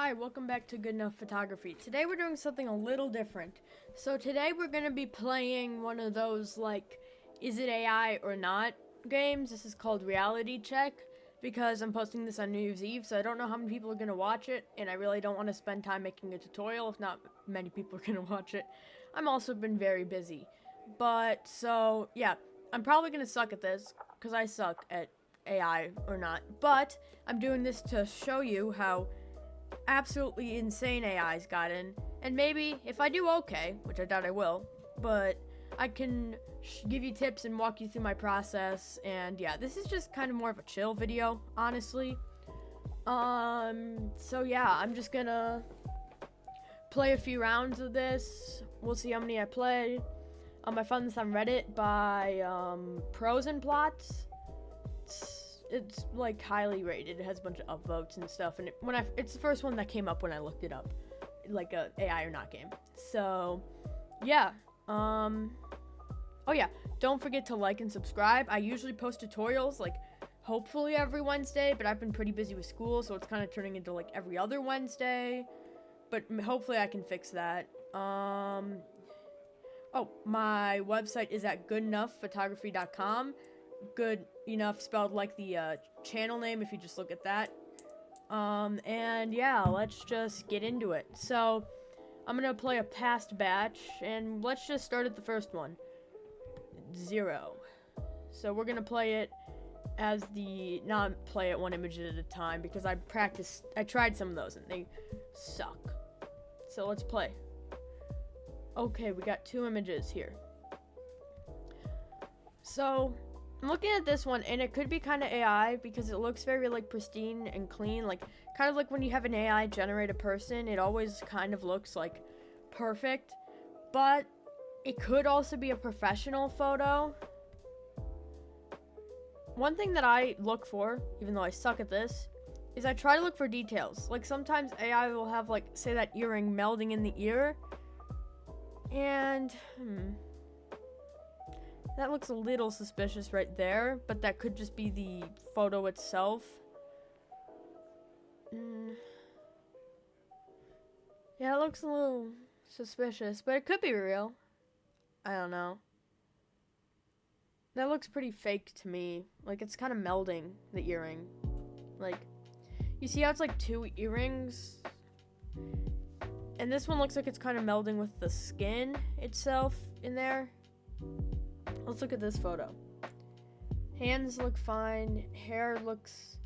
Hi, welcome back to Good Enough Photography. Today we're doing something a little different. So today we're going to be playing one of those is it AI or not games. This is called Reality Check because I'm posting this on New Year's Eve, so I don't know how many people are going to watch it, and I really don't want to spend time making a tutorial if not many people are going to watch it. I'm also been very busy. Yeah, I'm probably going to suck at this because I suck at AI or not, but I'm doing this to show you how absolutely insane AI's gotten, and maybe if I do okay, which I doubt I will, but I can give you tips and walk you through my process. And yeah, this is just kind of more of a chill video, honestly. So yeah, I'm just gonna play a few rounds of this. We'll see how many I play. I found this on Reddit by Pros and Plots. It's like highly rated. It has a bunch of upvotes and stuff, and it's the first one that came up when I looked it up, like a AI or not game. So yeah, oh yeah, don't forget to like and subscribe. I usually post tutorials like hopefully every Wednesday, but I've been pretty busy with school, so it's kind of turning into like every other Wednesday, but hopefully I can fix that. Oh, my website is at goodenoughphotography.com. Good enough spelled like the channel name if you just look at that. And yeah, let's just get into it. So I'm gonna play a past batch, and let's just start at the first one. 0. So we're gonna play it as not play it one image at a time, because I tried some of those and they suck. So let's play. Okay, we got 2 images here. So I'm looking at this one, and it could be kind of AI because it looks very like pristine and clean, like kind of like when you have an AI generate a person, it always kind of looks like perfect. But it could also be a professional photo. One thing that I look for, even though I suck at this, is I try to look for details. Like sometimes AI will have like, say, that earring melding in the ear, and that looks a little suspicious right there, but that could just be the photo itself. Yeah, it looks a little suspicious, but it could be real. I don't know. That looks pretty fake to me. Like, it's kind of melding, the earring. Like, you see how it's like 2 earrings? And this one looks like it's kind of melding with the skin itself in there. Let's look at this photo. Hands look fine. Hair looks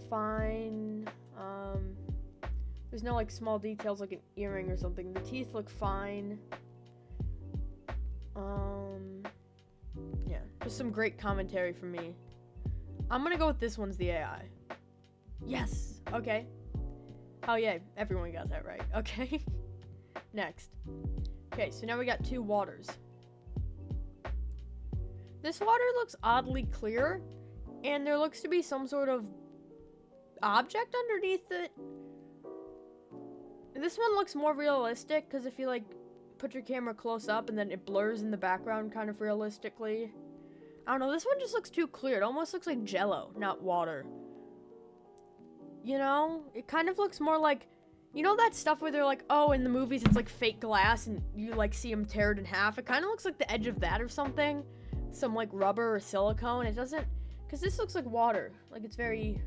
fine. There's no like small details like an earring or something. The teeth look fine. Yeah, just some great commentary from me. I'm gonna go with this one's the AI. Yes. Okay. Oh yeah, everyone got that right. Okay. Next. Okay, so now we got 2 waters. This water looks oddly clear, and there looks to be some sort of object underneath it. This one looks more realistic, because if you like put your camera close up and then it blurs in the background kind of realistically. I don't know, this one just looks too clear. It almost looks like jello, not water. You know? It kind of looks more like, you know that stuff where they're like, oh, in the movies it's like fake glass and you like see them tear it in half? It kind of looks like the edge of that or something. Some like rubber or silicone. It doesn't, because this looks like water. Like it's very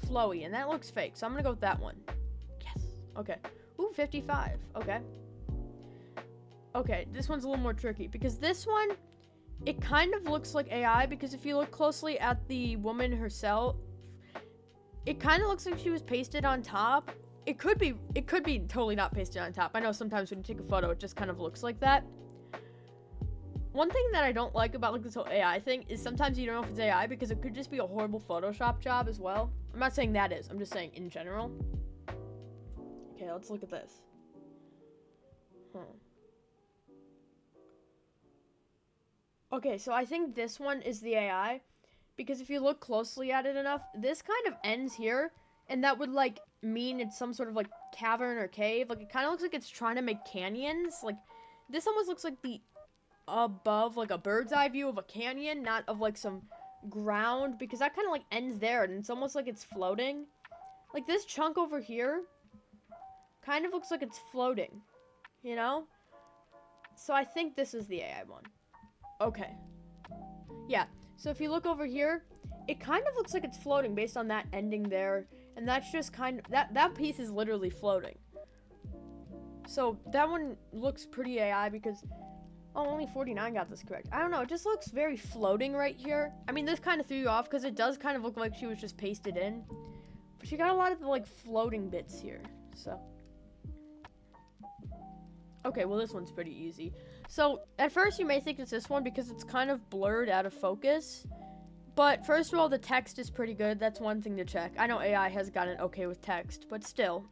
flowy, and that looks fake. So I'm gonna go with that one. Yes. Okay. Ooh, 55. Okay. Okay, this one's a little more tricky because this one, it kind of looks like AI, because if you look closely at the woman herself, it kind of looks like she was pasted on top. It could be totally not pasted on top. I know sometimes when you take a photo, it just kind of looks like that. One thing that I don't like about like this whole AI thing is sometimes you don't know if it's AI because it could just be a horrible Photoshop job as well. I'm not saying that is. I'm just saying in general. Okay, let's look at this. Okay, so I think this one is the AI, because if you look closely at it enough, this kind of ends here, and that would like mean it's some sort of like cavern or cave. Like it kind of looks like it's trying to make canyons. Like this almost looks like the above, like a bird's eye view of a canyon, not of like some ground, because that kind of like ends there, and it's almost like it's floating. Like this chunk over here kind of looks like it's floating, you know? So I think this is the AI one. Okay. Yeah, so if you look over here, it kind of looks like it's floating based on that ending there. And that's just kind of, that piece is literally floating. So that one looks pretty AI because, oh, only 49 got this correct. I don't know, it just looks very floating right here. I mean, this kind of threw you off because it does kind of look like she was just pasted in. But she got a lot of the, like, floating bits here, so. Okay, well, this one's pretty easy. So, at first you may think it's this one because it's kind of blurred out of focus. But, first of all, the text is pretty good. That's one thing to check. I know AI has gotten okay with text, but still.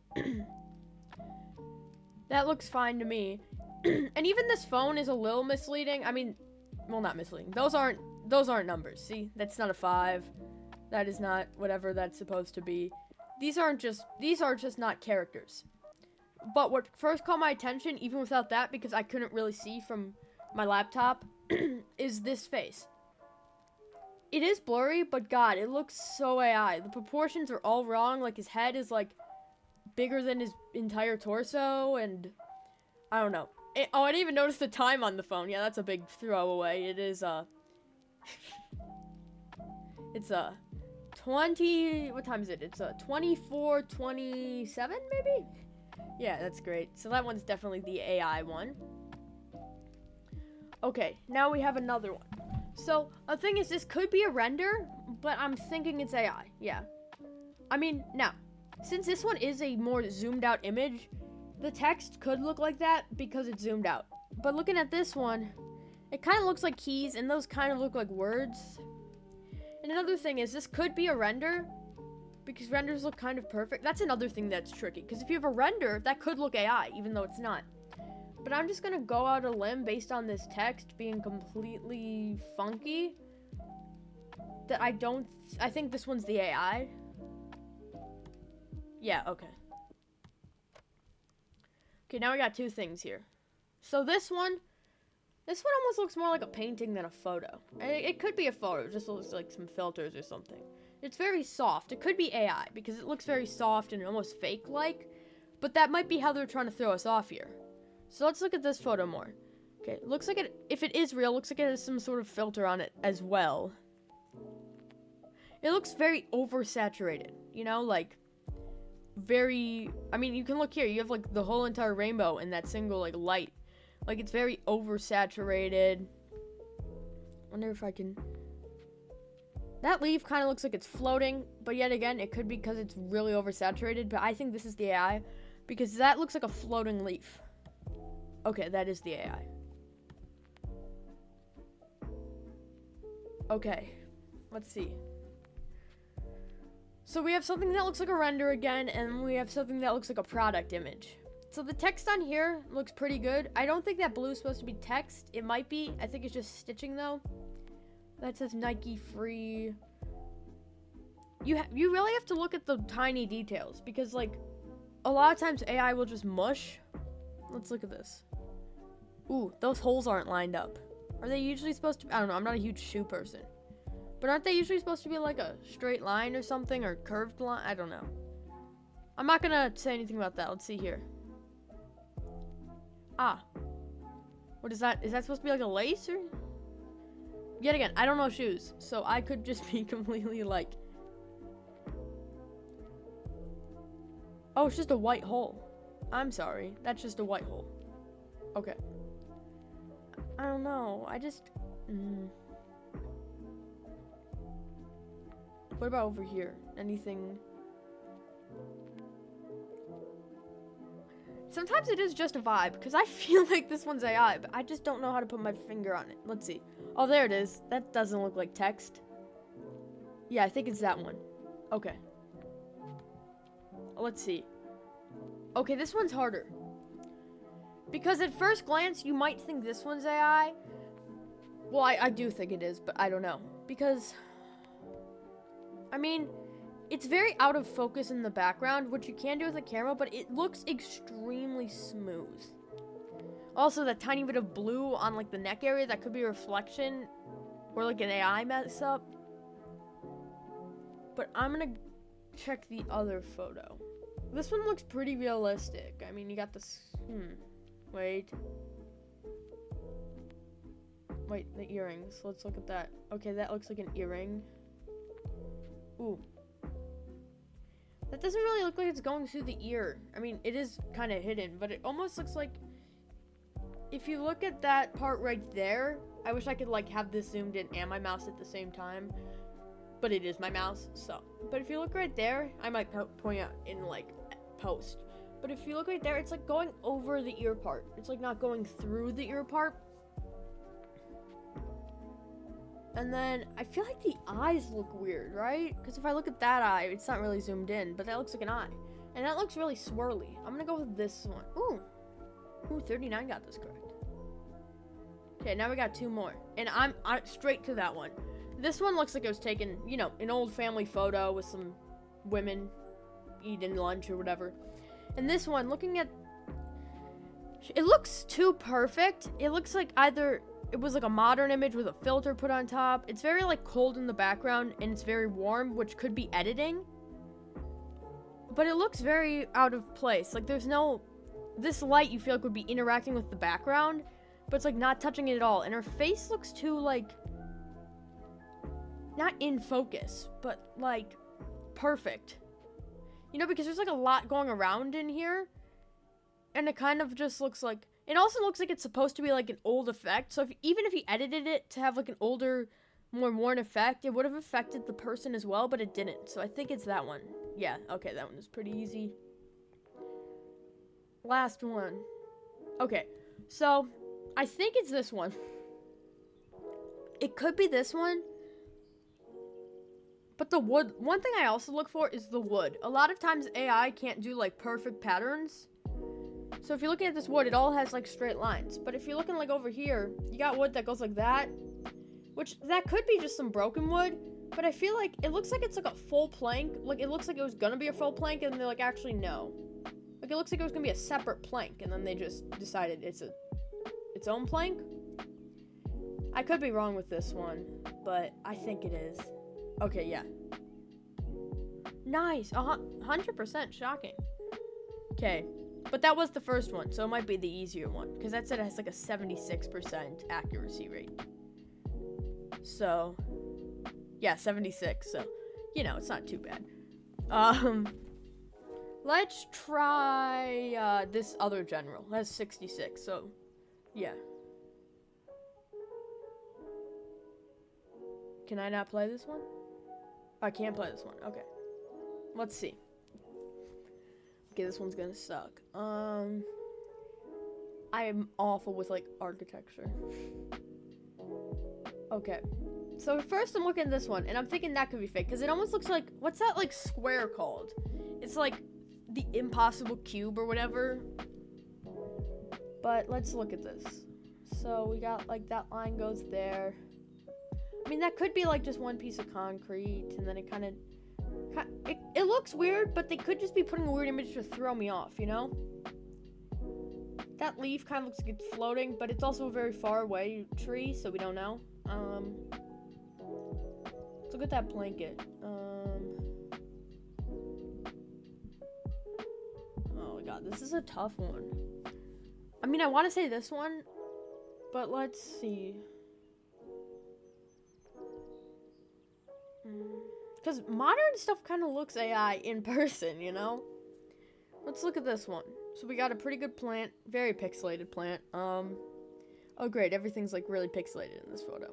That looks fine to me. And even this phone is a little misleading. I mean, well, not misleading. Those aren't numbers. See, that's not a 5. That is not whatever that's supposed to be. These are just not characters. But what first caught my attention, even without that, because I couldn't really see from my laptop, is this face. It is blurry, but God, it looks so AI. The proportions are all wrong. Like, his head is, like, bigger than his entire torso, and I don't know. Oh, I didn't even notice the time on the phone. Yeah, that's a big throwaway. It is, it's, 20, what time is it? It's, 24:27, maybe? Yeah, that's great. So that one's definitely the AI one. Okay, now we have another one. So, the thing is, this could be a render, but I'm thinking it's AI. Yeah. I mean, now, since this one is a more zoomed out image, the text could look like that because it's zoomed out. But looking at this one, it kind of looks like keys, and those kind of look like words. And another thing is, this could be a render, because renders look kind of perfect. That's another thing that's tricky, because if you have a render, that could look AI, even though it's not. But I'm just gonna go out a limb based on this text being completely funky, that I think this one's the AI. Yeah, okay. Okay, now we got two things here. So this one almost looks more like a painting than a photo. It could be a photo, it just looks like some filters or something. It's very soft. It could be AI, because it looks very soft and almost fake-like, but that might be how they're trying to throw us off here. So let's look at this photo more. Okay, looks like if it is real, looks like it has some sort of filter on it as well. It looks very oversaturated, you know, like, very, I mean, you can look here, you have, like, the whole entire rainbow in that single, like, light. Like, it's very oversaturated. Wonder if I can... That leaf kind of looks like it's floating, but yet again, it could be because it's really oversaturated, but I think this is the AI, because that looks like a floating leaf. Okay, that is the AI. Okay, let's see. So we have something that looks like a render again, and we have something that looks like a product image. So the text on here looks pretty good. I don't think that blue is supposed to be text. It might be. I think it's just stitching, though. That says Nike free. You really have to look at the tiny details, because, like, a lot of times AI will just mush. Let's look at this. Ooh, those holes aren't lined up. Are they usually supposed to be? I don't know. I'm not a huge shoe person. But aren't they usually supposed to be like a straight line or something, or curved line? I don't know. I'm not gonna say anything about that. Let's see here. Ah. What is that? Is that supposed to be like a lace or? Yet again, I don't know shoes, so I could just be completely like... Oh, it's just a white hole. I'm sorry. That's just a white hole. Okay. I don't know. I just... What about over here? Anything? Sometimes it is just a vibe, because I feel like this one's AI, but I just don't know how to put my finger on it. Let's see. Oh, there it is. That doesn't look like text. Yeah, I think it's that one. Okay. Let's see. Okay, this one's harder. Because at first glance, you might think this one's AI. Well, I do think it is, but I don't know. Because, I mean, it's very out of focus in the background, which you can do with the camera, but it looks extremely smooth. Also, that tiny bit of blue on, like, the neck area, that could be a reflection or, like, an AI mess up. But I'm gonna check the other photo. This one looks pretty realistic. I mean, you got this. Wait. Wait, the earrings. Let's look at that. Okay, that looks like an earring. Ooh. That doesn't really look like it's going through the ear. I mean, it is kind of hidden, but it almost looks like... If you look at that part right there, I wish I could, like, have this zoomed in and my mouse at the same time. But it is my mouse, so. But if you look right there, I might point out in, like, post. But if you look right there, it's, like, going over the ear part. It's, like, not going through the ear part. And then, I feel like the eyes look weird, right? Because if I look at that eye, it's not really zoomed in, but that looks like an eye. And that looks really swirly. I'm gonna go with this one. Ooh, 39 got this correct. Okay, now we got 2 more. And I'm straight to that one. This one looks like it was taken, you know, an old family photo with some women eating lunch or whatever. And this one, looking at... It looks too perfect. It looks like either... It was like a modern image with a filter put on top. It's very like cold in the background and it's very warm, which could be editing. But it looks very out of place. Like there's no... This light you feel like would be interacting with the background, but it's like not touching it at all. And her face looks too like... Not in focus, but like perfect. You know, because there's like a lot going around in here. And it kind of just looks like... It also looks like it's supposed to be like an old effect. So even if he edited it to have like an older, more worn effect, it would have affected the person as well, but it didn't. So I think it's that one. Yeah, okay, that one is pretty easy. Last one. Okay, so I think it's this one. It could be this one. But the wood, one thing I also look for is the wood. A lot of times AI can't do like perfect patterns. So if you're looking at this wood, it all has like straight lines. But if you're looking like over here, you got wood that goes like that. Which, that could be just some broken wood. But I feel like, it looks like it's like a full plank. Like, it looks like it was gonna be a full plank, and they're like, actually, no. Like, it looks like it was gonna be a separate plank, and then they just decided it's its own plank. I could be wrong with this one, but I think it is. Okay, yeah. Nice, 100% shocking. Okay. But that was the first one, so it might be the easier one. Because that said it has like a 76% accuracy rate. So, yeah, 76. So, you know, it's not too bad. Let's try this other general. That's 66, so, yeah. Can I not play this one? I can't play this one. Okay. Let's see. Okay, this one's gonna suck. I am awful with, like, architecture. Okay. So, first I'm looking at this one, and I'm thinking that could be fake, because it almost looks like... What's that, like, square called? It's, like, the impossible cube or whatever. But, let's look at this. So, we got, like, that line goes there. I mean, that could be, like, just one piece of concrete, and then it kind of... It looks weird, but they could just be putting a weird image to throw me off, you know? That leaf kind of looks like it's floating, but it's also a very far away tree, so we don't know. Let's look at that blanket. Oh my god, this is a tough one. I mean, I want to say this one, but let's see. Because modern stuff kind of looks AI in person, you know? Let's look at this one. So we got a pretty good plant. Very pixelated plant. Oh great, everything's like really pixelated in this photo.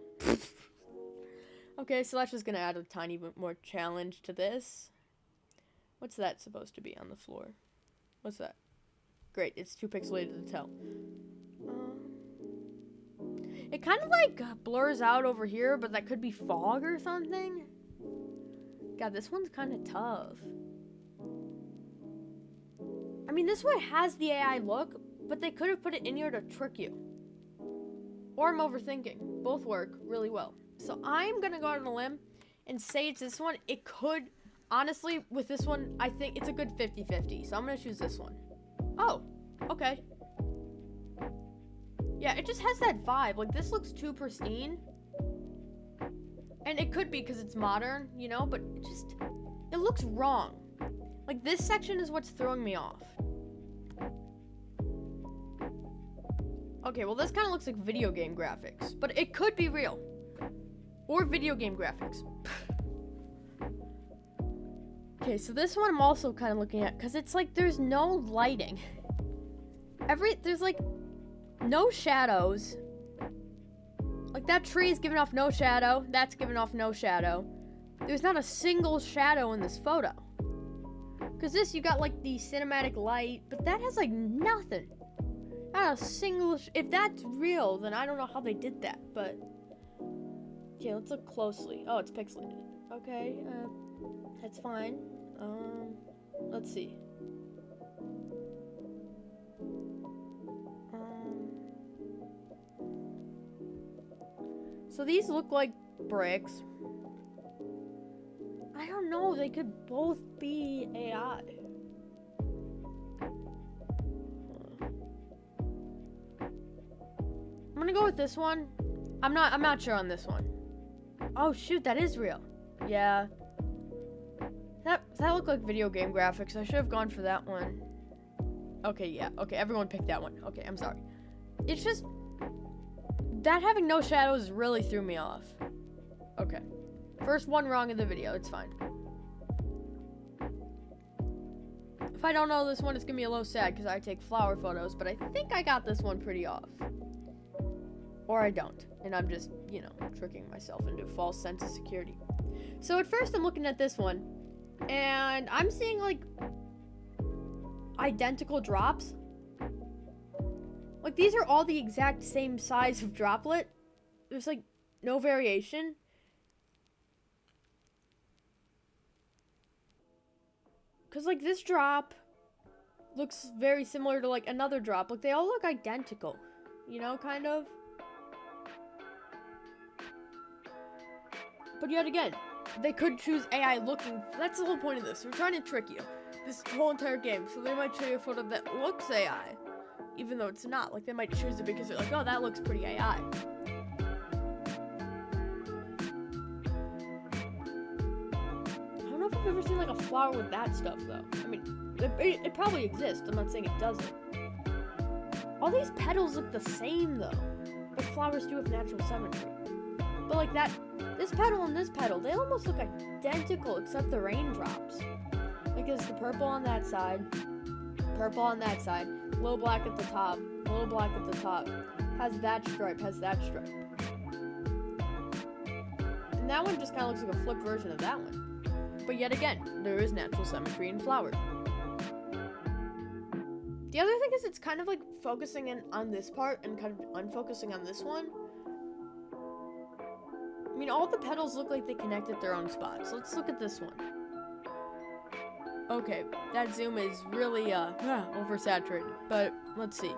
Okay, so that's just gonna add a tiny bit more challenge to this. What's that supposed to be on the floor? What's that? Great, it's too pixelated to tell. It kind of like blurs out over here, but that could be fog or something. God, this one's kind of tough. I mean, this one has the AI look, but they could have put it in here to trick you. Or I'm overthinking. Both work really well. So I'm going to go out on a limb and say it's this one. It could, honestly, with this one, I think it's a good 50-50. So I'm going to choose this one. Oh, okay. Yeah, it just has that vibe. Like, this looks too pristine. And it could be because it's modern, you know, but it just... it looks wrong. Like, this section is what's throwing me off. Okay, well, this kind of looks like video game graphics, but it could be real. Or video game graphics. Okay, so this one I'm also kind of looking at, because it's like there's no lighting. There's like no shadows. Like, that tree is giving off no shadow. That's giving off no shadow. There's not a single shadow in this photo. Because this, you got like the cinematic light, but that has like nothing. Not a single, if that's real, then I don't know how they did that, but. Okay, let's look closely. Oh, it's pixelated. Okay, that's fine. Let's see. So these look like bricks. I don't know, they could both be AI. I'm gonna go with this one. I'm not sure on this one. Oh shoot, that is real. Yeah. That looked like video game graphics. I should have gone for that one. Okay, yeah. Okay, everyone picked that one. Okay, I'm sorry. It's just that having no shadows really threw me off. Okay. First one wrong in the video. It's fine. If I don't know this one, it's gonna be a little sad because I take flower photos, but I think I got this one pretty off. Or I don't. And I'm just, you know, tricking myself into a false sense of security. So at first I'm looking at this one, and I'm seeing, like, identical drops. Like, these are all the exact same size of droplet. There's, like, no variation. Because, like, this drop looks very similar to, like, another drop. Like, they all look identical. You know, kind of. But yet again, they could choose AI looking. That's the whole point of this. We're trying to trick you. This whole entire game. So they might show you a photo that looks AI. Even though it's not. Like, they might choose it because they're like, oh, that looks pretty AI. I don't know if I've ever seen, like, a flower with that stuff, though. I mean, it probably exists. I'm not saying it doesn't. All these petals look the same, though. But flowers do have natural symmetry. But, like, this petal and this petal, they almost look identical except the raindrops. Like, there's the purple on that side, purple on that side, little black at the top, little black at the top, has that stripe, has that stripe. And that one just kind of looks like a flipped version of that one. But yet again, there is natural symmetry in flowers. The other thing is it's kind of like focusing in on this part and kind of unfocusing on this one. I mean, all the petals look like they connect at their own spots. Let's look at this one. Okay, that zoom is really, oversaturated, but let's see.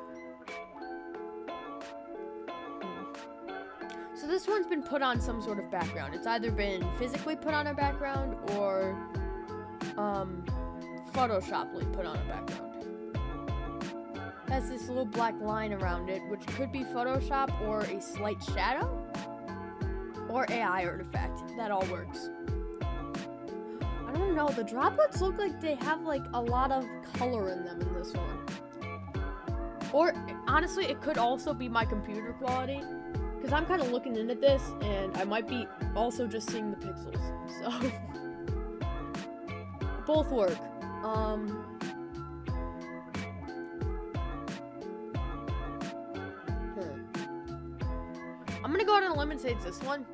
So this one's been put on some sort of background. It's either been physically put on a background or, Photoshoply put on a background. It has this little black line around it, which could be Photoshop or a slight shadow. Or AI artifact. That all works. I don't know. The droplets look like they have, like, a lot of color in them in this one. Or, honestly, it could also be my computer quality. Because I'm kind of looking in at this, and I might be also just seeing the pixels. So, both work. I'm gonna go out on a limb and say it's this one.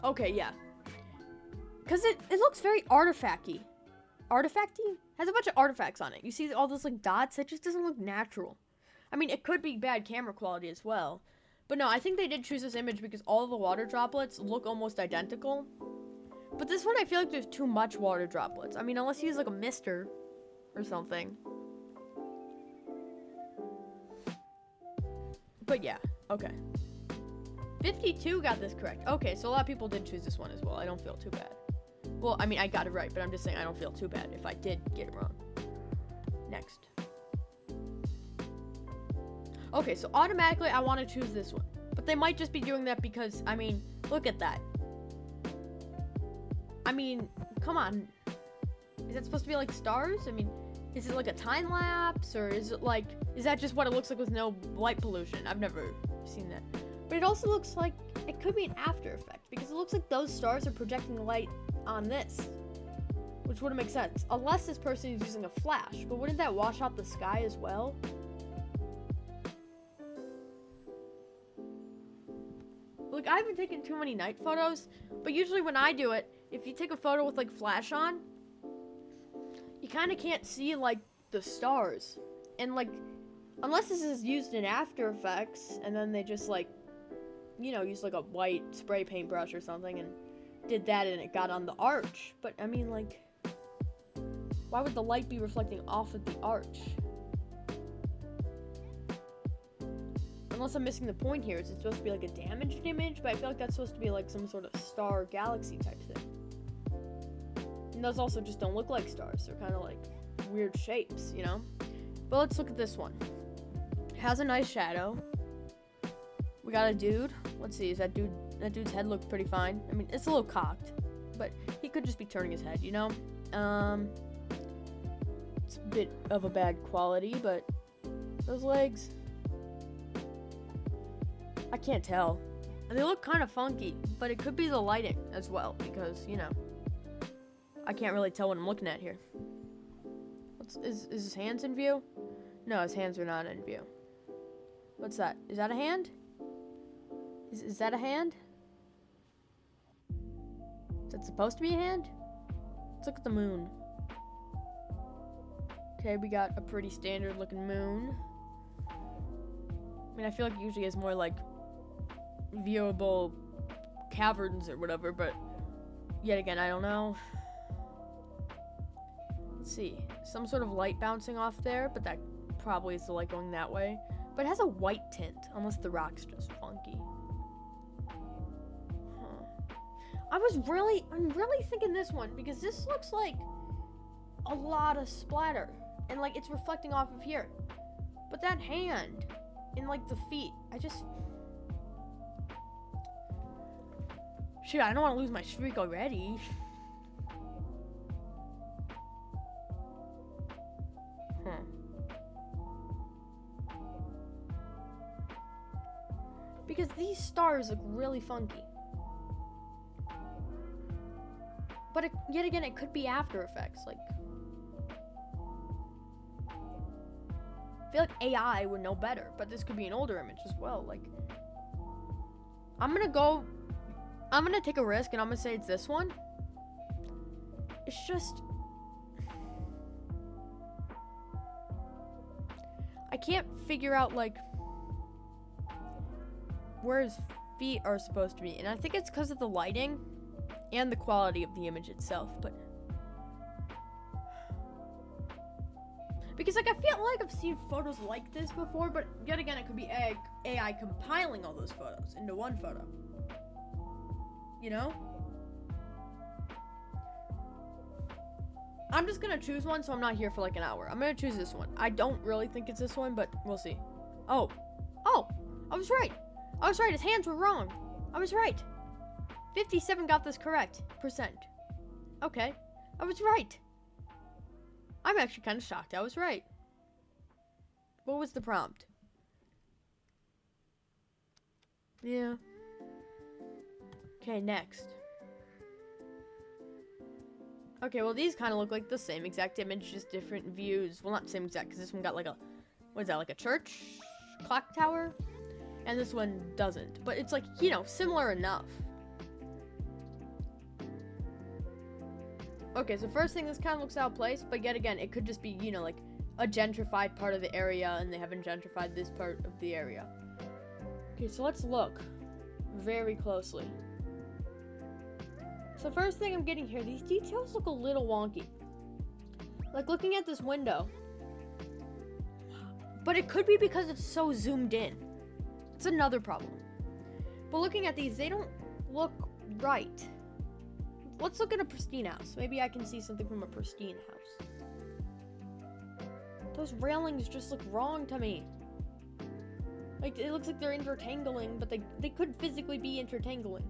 Okay, yeah. Because it looks very artifact-y. Artifact-y? Has a bunch of artifacts on it. You see all those, like, dots? It just doesn't look natural. I mean, it could be bad camera quality as well. But no, I think they did choose this image because all the water droplets look almost identical. But this one, I feel like there's too much water droplets. I mean, unless you use, like, a mister or something. But yeah, okay. 52 got this correct. Okay, so a lot of people did choose this one as well. I don't feel too bad. Well, I mean, I got it right, but I'm just saying I don't feel too bad if I did get it wrong. Next. Okay, so automatically I want to choose this one. But they might just be doing that because, I mean, look at that. I mean, come on. Is that supposed to be like stars? I mean, is it like a time lapse, or is that just what it looks like with no light pollution? I've never seen that. But it also looks like it could be an after effect, because it looks like those stars are projecting light on this, which wouldn't make sense unless this person is using a flash. But wouldn't that wash out the sky as well? Like, I haven't taken too many night photos, but usually when I do it, if you take a photo with like flash on, you kind of can't see like the stars. And like, unless this is used in After Effects and then they just like, you know, use like a white spray paintbrush or something and did that and it got on the arch. But I mean, like, why would the light be reflecting off of the arch? Unless I'm missing the point here. Is it supposed to be like a damaged image? But I feel like that's supposed to be like some sort of star galaxy type thing. And those also just don't look like stars. They're kind of like weird shapes, you know? But let's look at this one. It has a nice shadow. We got a dude. Let's see, that dude's head looks pretty fine. I mean, it's a little cocked, but he could just be turning his head, you know? It's a bit of a bad quality, but those legs, I can't tell. And they look kind of funky, but it could be the lighting as well, because, you know, I can't really tell what I'm looking at here. Is his hands in view? No, his hands are not in view. What's that? Is that a hand? Is that a hand? Is that supposed to be a hand? Let's look at the moon. Okay, we got a pretty standard looking moon. I mean, I feel like it usually has more like viewable caverns or whatever, but yet again, I don't know. Let's see. Some sort of light bouncing off there, but that probably is the light going that way. But it has a white tint, unless the rock's just funky. I'm really thinking this one, because this looks like a lot of splatter. And like it's reflecting off of here. But that hand and like the feet, shit, I don't want to lose my streak already. Because these stars look really funky. But yet again, it could be After Effects. Like, I feel like AI would know better, but this could be an older image as well. Like, I'm gonna take a risk and I'm gonna say it's this one. It's just, I can't figure out like where his feet are supposed to be, and I think it's because of the lighting and the quality of the image itself. But because like I feel like I've seen photos like this before, but yet again it could be AI compiling all those photos into one photo, you know? I'm just gonna choose one so I'm not here for like an hour. I'm gonna choose this one. I don't really think it's this one, but we'll see. Oh, I was right. His hands were wrong. I was right. 57 got this correct. %. Okay. I was right. I'm actually kind of shocked I was right. What was the prompt? Yeah. Okay, next. Okay, well these kind of look like the same exact image, just different views. Well, not same exact, because this one got like a, what is that, like a church clock tower? And this one doesn't. But it's like, you know, similar enough. Okay, so first thing, this kind of looks out of place, but yet again, it could just be, you know, like a gentrified part of the area, and they haven't gentrified this part of the area. Okay, so let's look very closely. So first thing I'm getting here, these details look a little wonky. Like looking at this window. But it could be because it's so zoomed in. It's another problem. But looking at these, they don't look right. Let's look at a pristine house. Maybe I can see something from a pristine house. Those railings just look wrong to me. Like, it looks like they're intertangling, but they could physically be intertangling.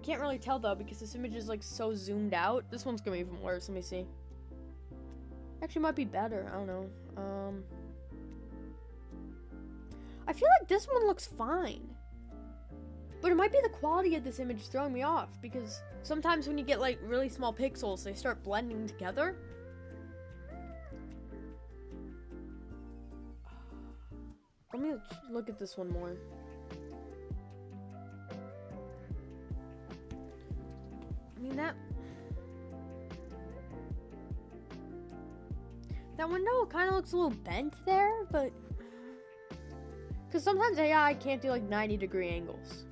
can't really tell though because this image is like so zoomed out. This one's gonna be even worse. Let me see. Actually, might be better. I don't know. I feel like this one looks fine. But it might be the quality of this image throwing me off because sometimes when you get like really small pixels, they start blending together. Let me look at this one more. I mean, that window kind of looks a little bent there, but because sometimes AI can't do like 90-degree angles,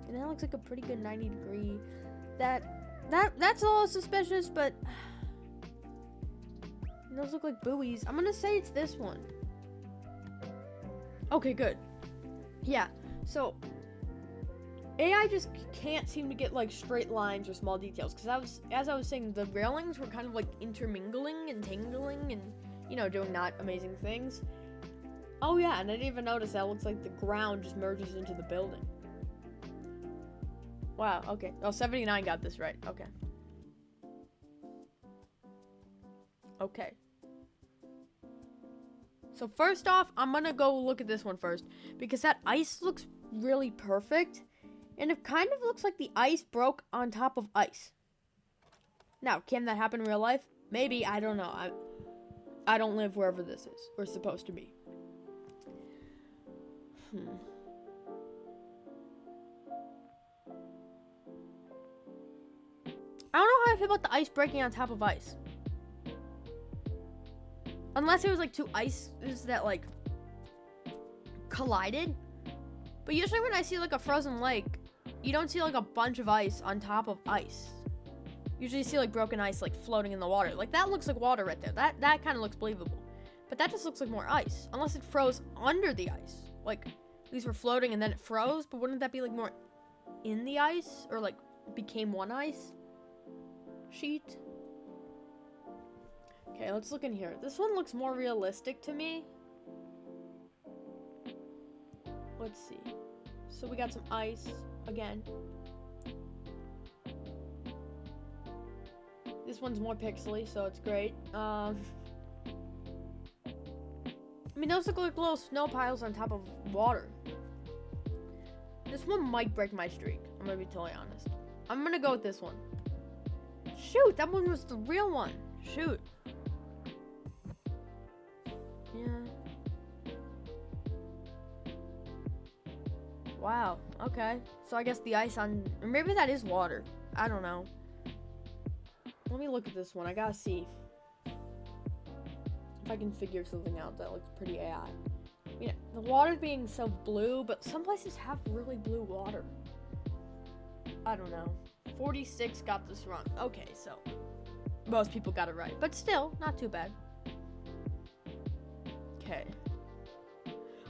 and that looks like a pretty good 90-degree. That's a little suspicious, but those look like buoys. I'm gonna say it's this one. Okay, good. Yeah, so AI just can't seem to get like straight lines or small details because as I was saying, the railings were kind of like intermingling and tangling and, you know, doing not amazing things. Oh yeah, and I didn't even notice that it looks like the ground just merges into the building. Wow, okay. Oh, 79 got this right. Okay. Okay. So first off, I'm gonna go look at this one first because that ice looks really perfect. And it kind of looks like the ice broke on top of ice. Now, can that happen in real life? Maybe, I don't know. I don't live wherever this is, or supposed to be. I don't know how I feel about the ice breaking on top of ice. Unless it was like two ices that like collided. But usually when I see like a frozen lake, you don't see like a bunch of ice on top of ice. Usually you see like broken ice like floating in the water. Like that looks like water right there. That kind of looks believable. But that just looks like more ice. Unless it froze under the ice. Like these were floating and then it froze. But wouldn't that be like more in the ice? Or like became one ice sheet? Okay, let's look in here. This one looks more realistic to me. Let's see. So we got some ice again. This one's more pixely, so it's great. I mean, those look like little snow piles on top of water. This one might break my streak. I'm gonna be totally honest. I'm gonna go with this one. Shoot, that one was the real one. Shoot. Yeah. Wow, okay. So I guess the ice on... Or maybe that is water. I don't know. Let me look at this one. I gotta see if I can figure something out that looks pretty AI. I mean, the water being so blue, but some places have really blue water. I don't know. 46 got this wrong. Okay, so most people got it right. But still, not too bad. Okay.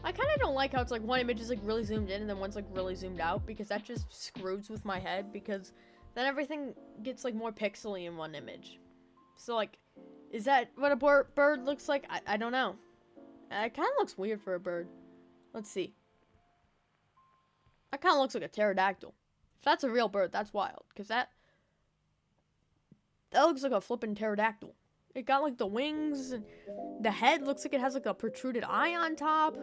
I kind of don't like how it's like one image is like really zoomed in and then one's like really zoomed out because that just screws with my head because then everything gets like more pixely in one image. So like, is that what a bird looks like? I don't know. It kind of looks weird for a bird. Let's see. That kind of looks like a pterodactyl. If that's a real bird, that's wild. Because that looks like a flippin' pterodactyl. It got like the wings and the head looks like it has like a protruded eye on top.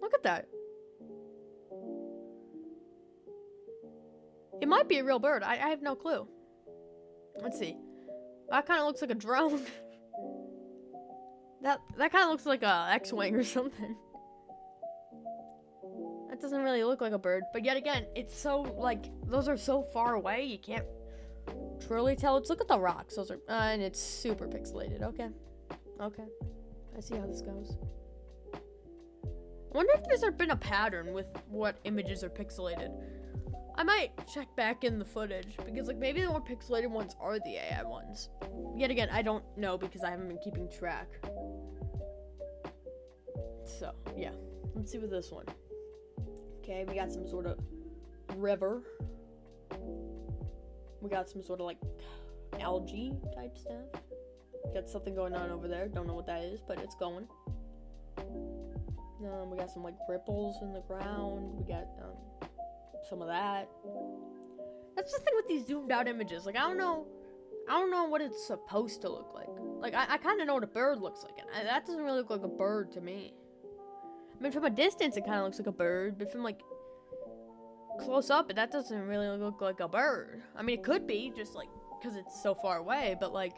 Look at that. It might be a real bird. I have no clue. Let's see. That kind of looks like a drone. That kind of looks like a X-wing or something. That doesn't really look like a bird. But yet again, it's so, like, those are so far away, you can't truly tell. Let's look at the rocks. Those are, and it's super pixelated. Okay. Okay. I see how this goes. I wonder if there's been a pattern with what images are pixelated. I might check back in the footage because like maybe the more pixelated ones are the AI ones. Yet again, I don't know because I haven't been keeping track. So, yeah. Let's see with this one. Okay, we got some sort of river. We got some sort of like algae type stuff. Got something going on over there. Don't know what that is, but it's going. We got some like ripples in the ground. We got some of that. That's the thing with these zoomed out images. Like, I don't know what it's supposed to look like. Like, I kind of know what a bird looks like, and that doesn't really look like a bird to me. I mean, from a distance, it kind of looks like a bird, but from, like, close up, that doesn't really look like a bird. I mean, it could be, just, like, because it's so far away, but, like...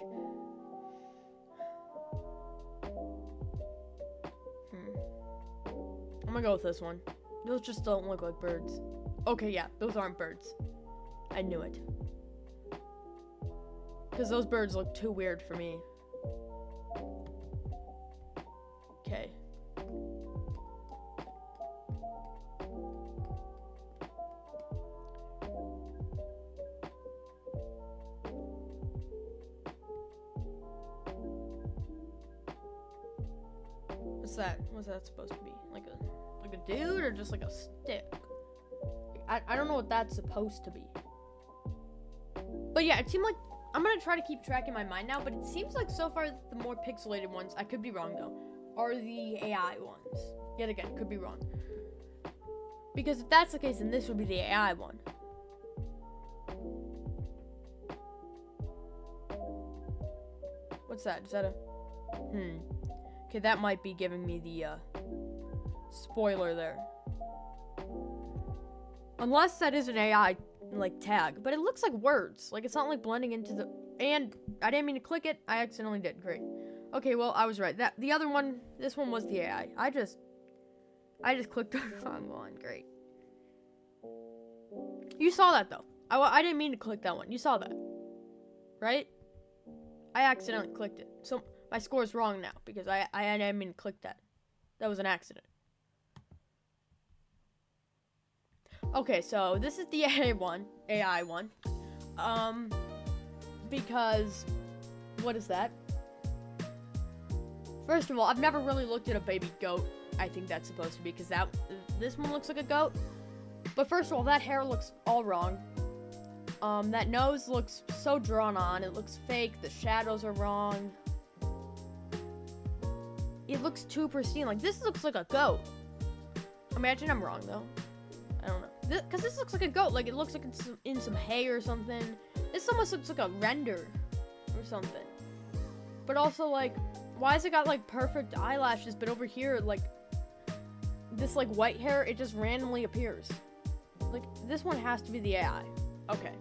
I'm gonna go with this one. Those just don't look like birds. Okay, yeah, those aren't birds. I knew it. Because those birds look too weird for me. Okay. What's that? What's that supposed to be? Like a dude or just like a stick? I don't know what that's supposed to be. But yeah, it seemed like I'm gonna try to keep track in my mind now, but it seems like so far the more pixelated ones, I could be wrong though, are the AI ones. Yet again, could be wrong. Because if that's the case, then this would be the AI one. What's that? Is that a... Okay, that might be giving me the, spoiler there. Unless that is an AI, like, tag. But it looks like words. Like, it's not, like, blending into the... And I didn't mean to click it. I accidentally did. Great. Okay, well, I was right. The other one, this one was the AI. I just clicked the wrong one. Great. You saw that, though. I didn't mean to click that one. You saw that. Right? I accidentally clicked it. So... my score is wrong now, because I didn't mean to click that. That was an accident. Okay, so this is the AI one. Because, what is that? First of all, I've never really looked at a baby goat. I think that's supposed to be, because this one looks like a goat. But first of all, that hair looks all wrong. That nose looks so drawn on. It looks fake. The shadows are wrong. It looks too pristine. Like, this looks like a goat. Imagine I'm wrong, though. I don't know. Because this looks like a goat. Like, it looks like it's in some hay or something. This almost looks like a render or something. But also, like, why has it got, like, perfect eyelashes, but over here, like, this, like, white hair, it just randomly appears. Like, this one has to be the AI. Okay.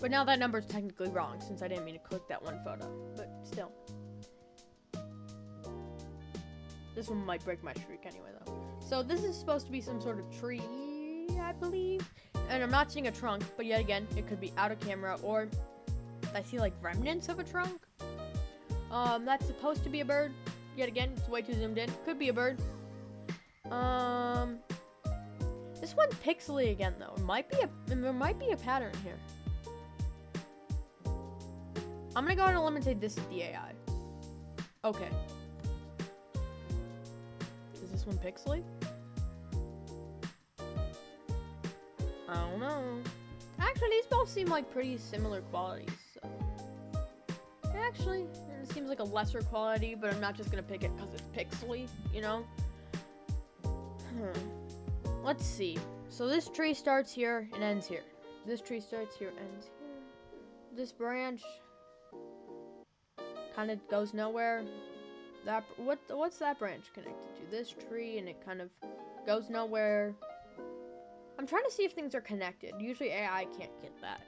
But now that number's technically wrong, since I didn't mean to click that one photo. But still. This one might break my streak anyway, though. So this is supposed to be some sort of tree, I believe. And I'm not seeing a trunk, but yet again, it could be out of camera, or I see, like, remnants of a trunk. That's supposed to be a bird. Yet again, it's way too zoomed in. Could be a bird. This one's pixely again, though. There might be a pattern here. I'm gonna go ahead and eliminate this as the AI. Okay. Is this one pixely? I don't know. Actually, these both seem like pretty similar qualities. So. Actually, it seems like a lesser quality, but I'm not just gonna pick it because it's pixely, you know? Let's see. So this tree starts here and ends here. This tree starts here, ends here. This branch kind of goes nowhere. What's that branch connected to? This tree, and it kind of goes nowhere. I'm trying to see if things are connected. Usually AI can't get that.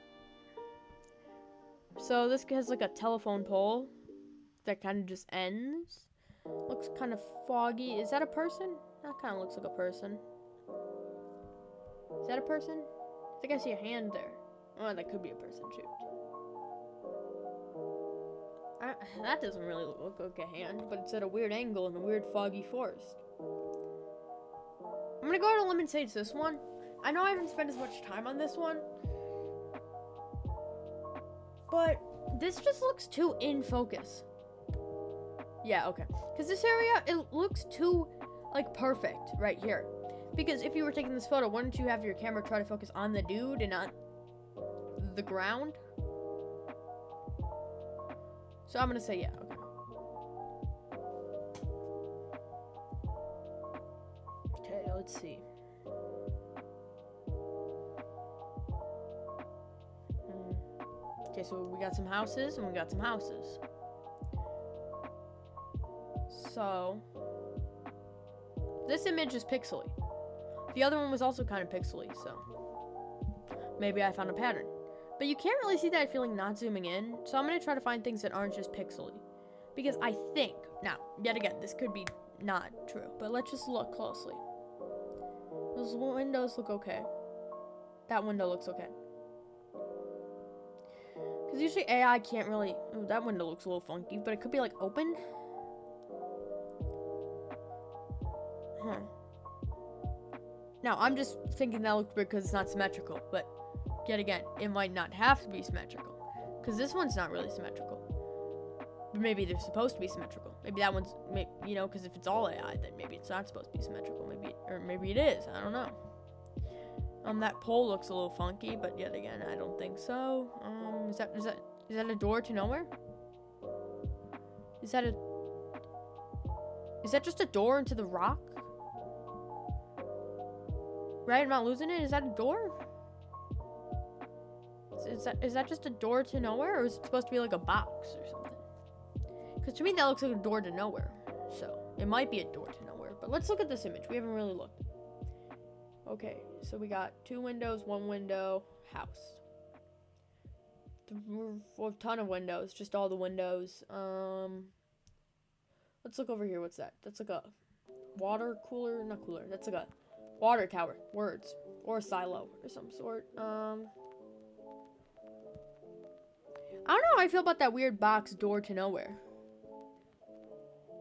So this has like a telephone pole that kind of just ends. Looks kind of foggy. Is that a person? That kind of looks like a person. Is that a person? I think I see a hand there. Oh, that could be a person. Shoot. That doesn't really look like a hand, but it's at a weird angle in a weird foggy forest. I'm gonna go ahead and eliminate this one. I know I haven't spent as much time on this one, but this just looks too in focus. Yeah, okay. Because this area, it looks too, like, perfect right here. Because if you were taking this photo, wouldn't you have your camera try to focus on the dude and not the ground? So I'm gonna say yeah. Okay. Okay, let's see. Okay, so we got some houses and we got some houses. So this image is pixely. The other one was also kind of pixely, so maybe I found a pattern. But you can't really see that feeling not zooming in, so I'm going to try to find things that aren't just pixely. Because I think, now, yet again, this could be not true, but let's just look closely. Those windows look okay. That window looks okay. Because usually AI can't really... Oh, that window looks a little funky, but it could be, like, open. Huh. Now, I'm just thinking that looks weird because it's not symmetrical, but yet again, it might not have to be symmetrical. Because this one's not really symmetrical. But maybe they're supposed to be symmetrical. Maybe that one's, you know, because if it's all AI, then maybe it's not supposed to be symmetrical. Maybe it is. I don't know. That pole looks a little funky, but yet again, I don't think so. Is that a door to nowhere? Is that just a door into the rock? Right? I'm not losing it? Is that a door? Is that just a door to nowhere? Or is it supposed to be like a box or something? Because to me, that looks like a door to nowhere. So, it might be a door to nowhere. But let's look at this image. We haven't really looked. Okay, so we got 2 windows, 1 window, house. A ton of windows, just all the windows. Let's look over here. What's that? That's like a water cooler, not cooler. That's like a water tower. Words or a silo or some sort. I don't know how I feel about that weird box door to nowhere.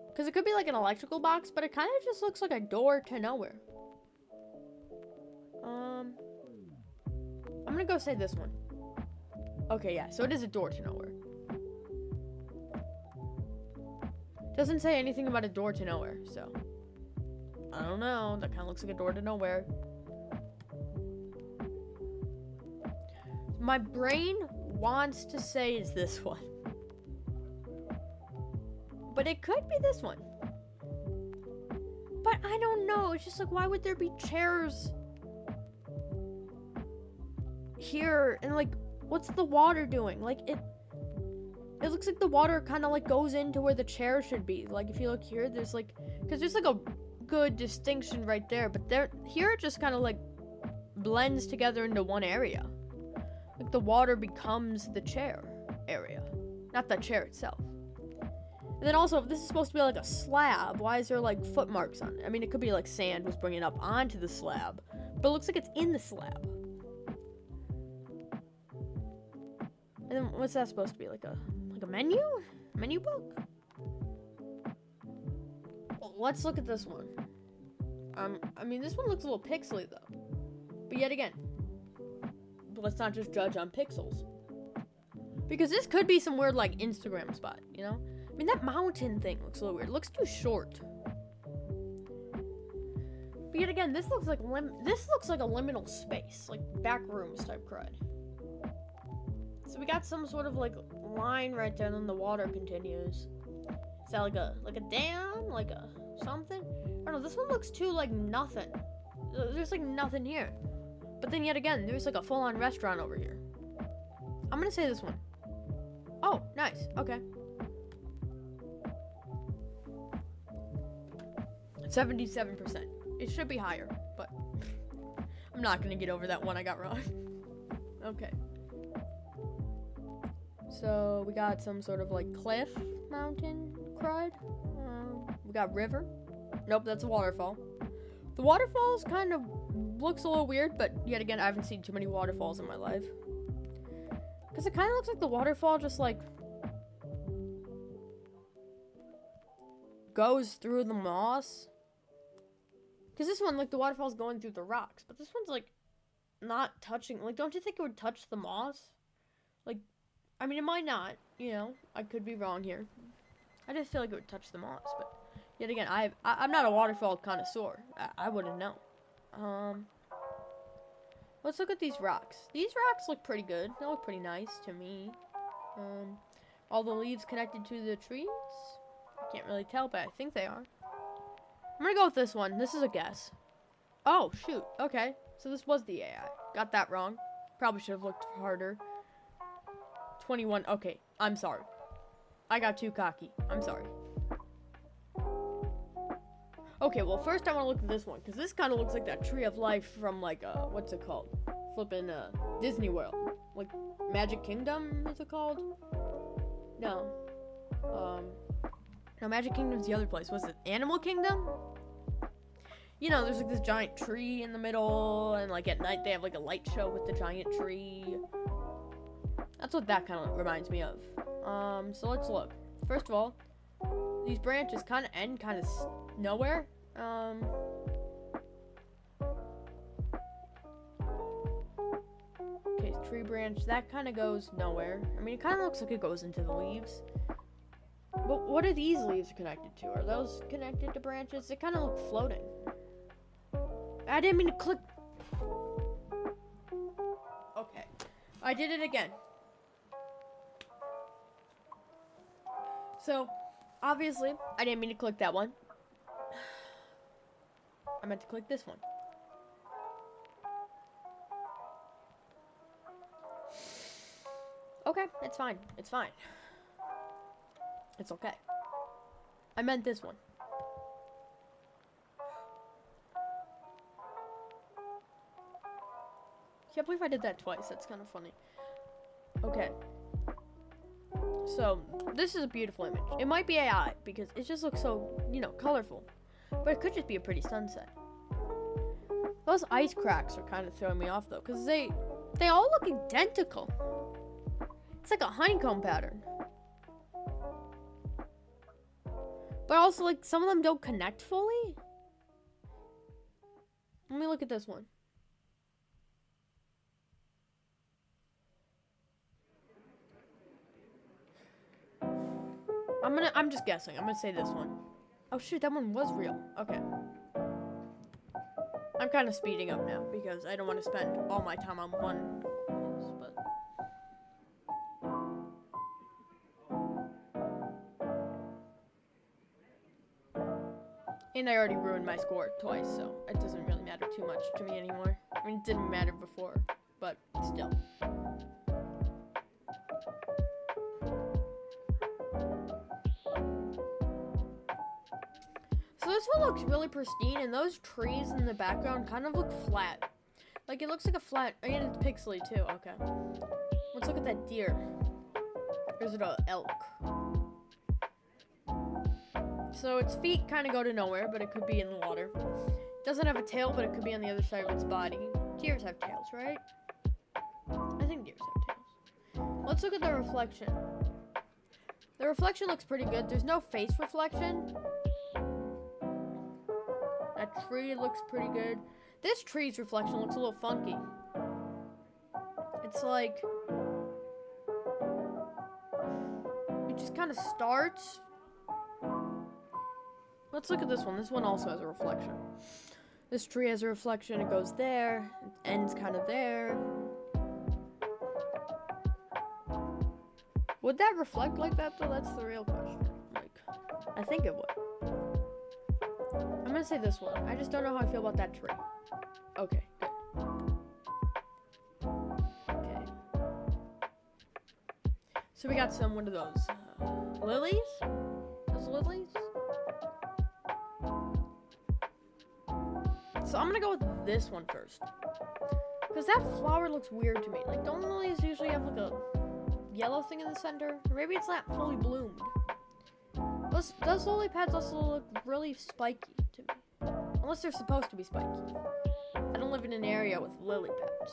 Because it could be like an electrical box, but it kind of just looks like a door to nowhere. I'm gonna go say this one. Okay, yeah, so it is a door to nowhere. Doesn't say anything about a door to nowhere, so I don't know. That kind of looks like a door to nowhere. My brain wants to say it's this one. But it could be this one. But I don't know. It's just like, why would there be chairs here? And like, what's the water doing? Like, it looks like the water kind of like goes into where the chair should be. Like, if you look here, there's like, because there's like a good distinction right there. But here it just kind of like blends together into one area. Like, the water becomes the chair area, not the chair itself. And then also, if this is supposed to be like a slab, why is there like foot marks on it? I mean, it could be like sand was bringing it up onto the slab, but it looks like it's in the slab. And then what's that supposed to be? Like a menu? Menu book? Well, let's look at this one. I mean, this one looks a little pixely though. But yet again, let's not just judge on pixels. Because this could be some weird like Instagram spot, you know? I mean, that mountain thing looks a little weird. It looks too short. But yet again, this looks like a liminal space, like back rooms type crud. So we got some sort of like line right there, and then the water continues. Is that like a dam, like a something? I don't know. This one looks too like nothing. There's like nothing here. But then yet again, there's like a full-on restaurant over here. I'm gonna say this one. Oh, nice. Okay. 77%. It should be higher, but I'm not gonna get over that one I got wrong. Okay. So we got some sort of like cliff mountain crud. We got river. Nope, that's a waterfall. The waterfalls kind of looks a little weird, but yet again, I haven't seen too many waterfalls in my life. Because it kind of looks like the waterfall just like goes through the moss. Because this one, like, the waterfall's going through the rocks. But this one's, like, not touching. Like, don't you think it would touch the moss? Like, I mean, it might not. You know, I could be wrong here. I just feel like it would touch the moss. But, yet again, I'm not a waterfall connoisseur. I wouldn't know. Let's look at these rocks. These rocks look pretty good. They look pretty nice to me. All the leaves connected to the trees? I can't really tell, but I think they are. I'm gonna go with this one. This is a guess. Oh, shoot. Okay. So this was the AI. Got that wrong. Probably should have looked harder. 21. Okay. I'm sorry. I got too cocky. I'm sorry. Okay, well, first I want to look at this one, because this kind of looks like that Tree of Life from, like, what's it called? Flippin', Disney World. Like, Magic Kingdom, is it called? No. No, Magic Kingdom's the other place. Was it Animal Kingdom? You know, there's, like, this giant tree in the middle, and, like, at night they have, like, a light show with the giant tree. That's what that kind of reminds me of. So let's look. First of all, these branches kind of end kind of nowhere. Okay, tree branch, that kind of goes nowhere. I mean, it kind of looks like it goes into the leaves. But what are these leaves connected to? Are those connected to branches? They kind of look floating. I didn't mean to click. Okay, I did it again. So, obviously, I didn't mean to click that one. I meant to click this one. Okay, it's fine. It's fine. It's okay. I meant this one. Can't believe I did that twice. That's kind of funny. Okay. So, this is a beautiful image. It might be AI, because it just looks so, you know, colorful. But it could just be a pretty sunset. Those ice cracks are kind of throwing me off, though, because they all look identical. It's like a honeycomb pattern. But also, like, some of them don't connect fully. Let me look at this one. I'm just guessing. I'm gonna say this one. Oh shoot, that one was real. Okay. I'm kind of speeding up now because I don't want to spend all my time on one. But and I already ruined my score twice, so it doesn't really matter too much to me anymore. I mean, it didn't matter before, but still. So this one looks really pristine, and those trees in the background kind of look flat. Like, it looks like a flat, and it's pixely too, okay. Let's look at that deer. Or is it an elk? So its feet kind of go to nowhere, but it could be in the water. It doesn't have a tail, but it could be on the other side of its body. Deers have tails, right? I think deers have tails. Let's look at the reflection. The reflection looks pretty good. There's no face reflection. That tree looks pretty good. This tree's reflection looks a little funky. It's like, it just kind of starts. Let's look at this one. This one also has a reflection. This tree has a reflection. It goes there. It ends kind of there. Would that reflect like that, though? That's the real question. Like, I think it would. I'm gonna say this one. I just don't know how I feel about that tree. Okay, good. Okay. So we got some, what are those? Lilies? Those lilies? So I'm gonna go with this one first. Because that flower looks weird to me. Like, don't lilies usually have like a yellow thing in the center? Or maybe it's not fully bloomed. Those lily pads also look really spiky to me. Unless they're supposed to be spiky. I don't live in an area with lily pads.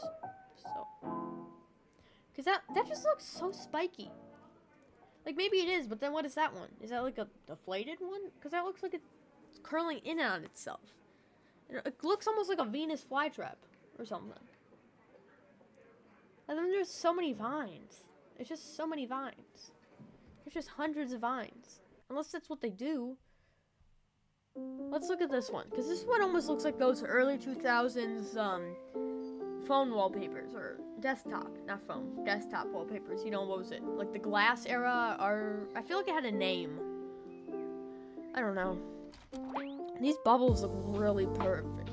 So. Because that just looks so spiky. Like, maybe it is, but then what is that one? Is that like a deflated one? Because that looks like it's curling in on itself. It looks almost like a Venus flytrap or something. And then there's so many vines. It's just so many vines. There's just hundreds of vines. Unless that's what they do. Let's look at this one. Because this one almost looks like those early 2000s phone wallpapers, or desktop, not phone, desktop wallpapers. You know, what was it? Like the glass era, or I feel like it had a name. I don't know. These bubbles look really perfect.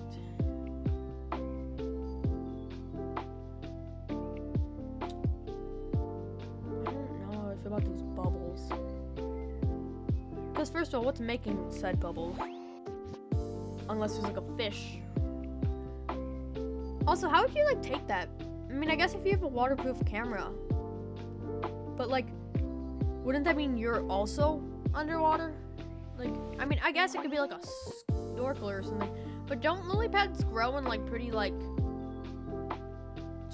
I don't know how I feel about these bubbles. Because first of all, what's making said bubbles? Unless there's like a fish. Also, how would you like take that? I mean, I guess if you have a waterproof camera. But like, wouldn't that mean you're also underwater? Like, I mean, I guess it could be like a snorkeler or something. But don't lily pads grow in like pretty like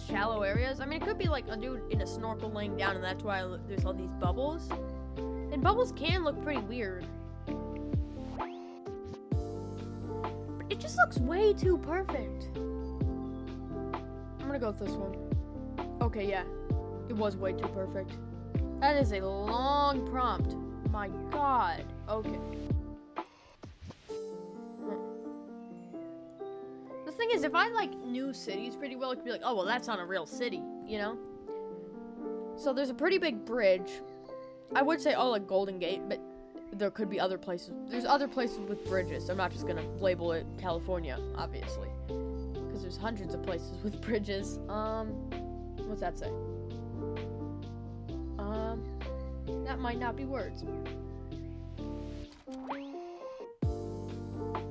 shallow areas? I mean, it could be like a dude in a snorkel laying down, and that's why there's all these bubbles. And bubbles can look pretty weird. But it just looks way too perfect. I'm gonna go with this one. Okay, yeah. It was way too perfect. That is a long prompt. My god. Okay. The thing is, if I like knew cities pretty well, I could be like, oh, well, that's not a real city, you know? So there's a pretty big bridge. I would say, oh, like Golden Gate, but there could be other places. There's other places with bridges. I'm not just gonna label it California, obviously. Because there's hundreds of places with bridges. What's that say? That might not be words.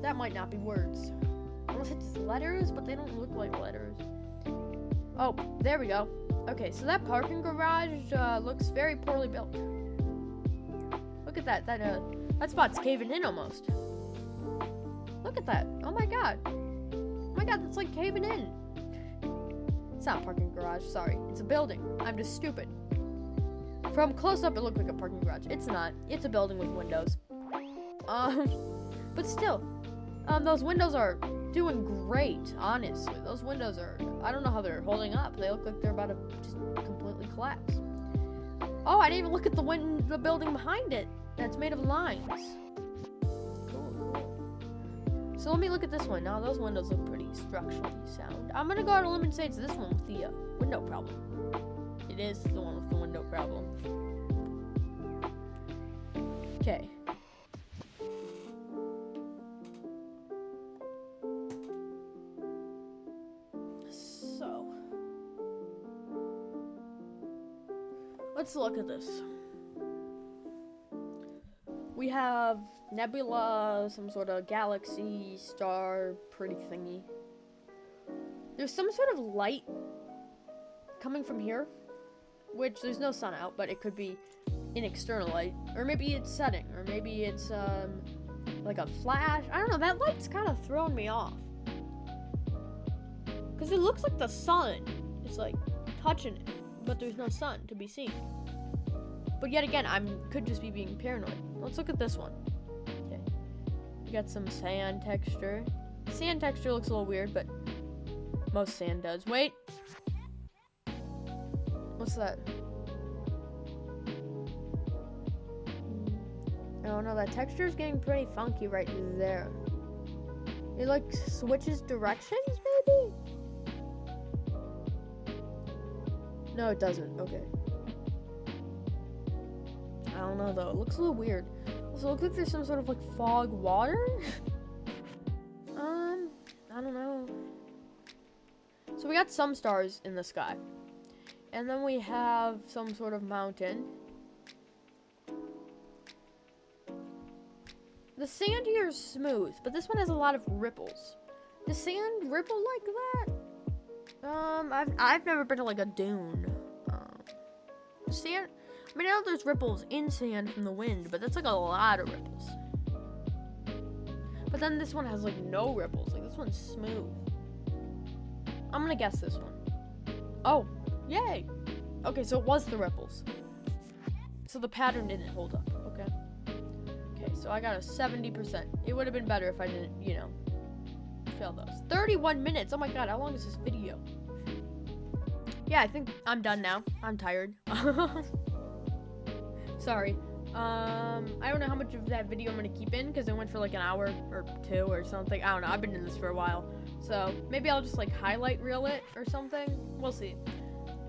That might not be words. Unless it's letters, but they don't look like letters. Oh, there we go. Okay, so that parking garage looks very poorly built. Look at that. That spot's caving in almost. Look at that. Oh my god. Oh my god, that's like caving in. It's not a parking garage, sorry. It's a building. I'm just stupid. From close up, it looked like a parking garage. It's not. It's a building with windows. But still, those windows are doing great, honestly. Those windows are, I don't know how they're holding up. They look like they're about to just completely collapse. Oh, I didn't even look at the building behind it. That's made of lines. Cool. So let me look at this one. Now, those windows look pretty structurally sound. I'm gonna go out on a limb and say it's this one with the window problem. It is the one with the window problem. Okay. So, let's look at this. We have nebula, some sort of galaxy, star, pretty thingy. There's some sort of light coming from here, which there's no sun out, but it could be an external light, or maybe it's setting, or maybe it's like a flash. I don't know, that light's kind of throwing me off, because it looks like the sun is like touching it, but there's no sun to be seen. But yet again, I could just be being paranoid. Let's look at this one. Okay, we got some sand texture. Sand texture looks a little weird, but most sand does. Wait, what's that? Oh no, that texture is getting pretty funky right there. It like switches directions, maybe? No, it doesn't. Okay. I don't know though. It looks a little weird. Also, it looks like there's some sort of like fog water. I don't know. So we got some stars in the sky. And then we have some sort of mountain. The sand here is smooth, but this one has a lot of ripples. Does sand ripple like that? I've never been to like a dune. Sand, I mean, I know there's ripples in sand from the wind, but that's like a lot of ripples. But then this one has like no ripples. Like this one's smooth. I'm gonna guess this one. Oh, yay. Okay, so it was the ripples. So the pattern didn't hold up, okay? Okay, so I got a 70%. It would have been better if I didn't, you know, fail those. 31 minutes. Oh my god, how long is this video? Yeah, I think I'm done now. I'm tired. Sorry. I don't know how much of that video I'm gonna keep in because it went for like an hour or 2 or something. I don't know. I've been in this for a while, so maybe I'll just like highlight reel it or something. We'll see.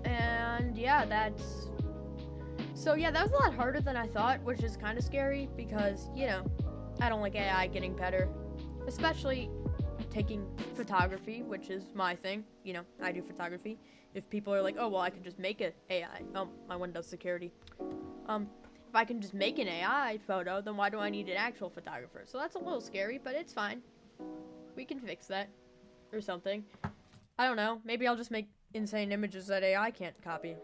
And yeah, so yeah, that was a lot harder than I thought, which is kind of scary because, you know, I don't like AI getting better, especially taking photography, which is my thing. You know, I do photography. If people are like, oh, well, I could just make an AI. Oh, my Windows security. If I can just make an AI photo, then why do I need an actual photographer? So that's a little scary, but it's fine. We can fix that or something. I don't know. Maybe I'll just make insane images that AI can't copy.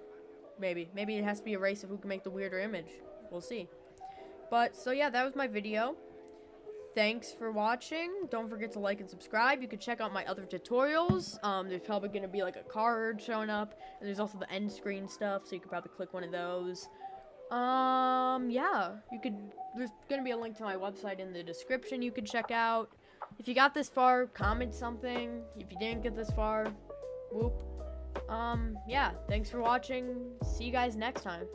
Maybe it has to be a race of who can make the weirder image. We'll see. But, so yeah, that was my video. Thanks for watching. Don't forget to like and subscribe. You can check out my other tutorials. There's probably going to be like a card showing up. And there's also the end screen stuff, so you could probably click one of those. Yeah. There's going to be a link to my website in the description you can check out. If you got this far, comment something. If you didn't get this far, whoop. Yeah, thanks for watching. See you guys next time.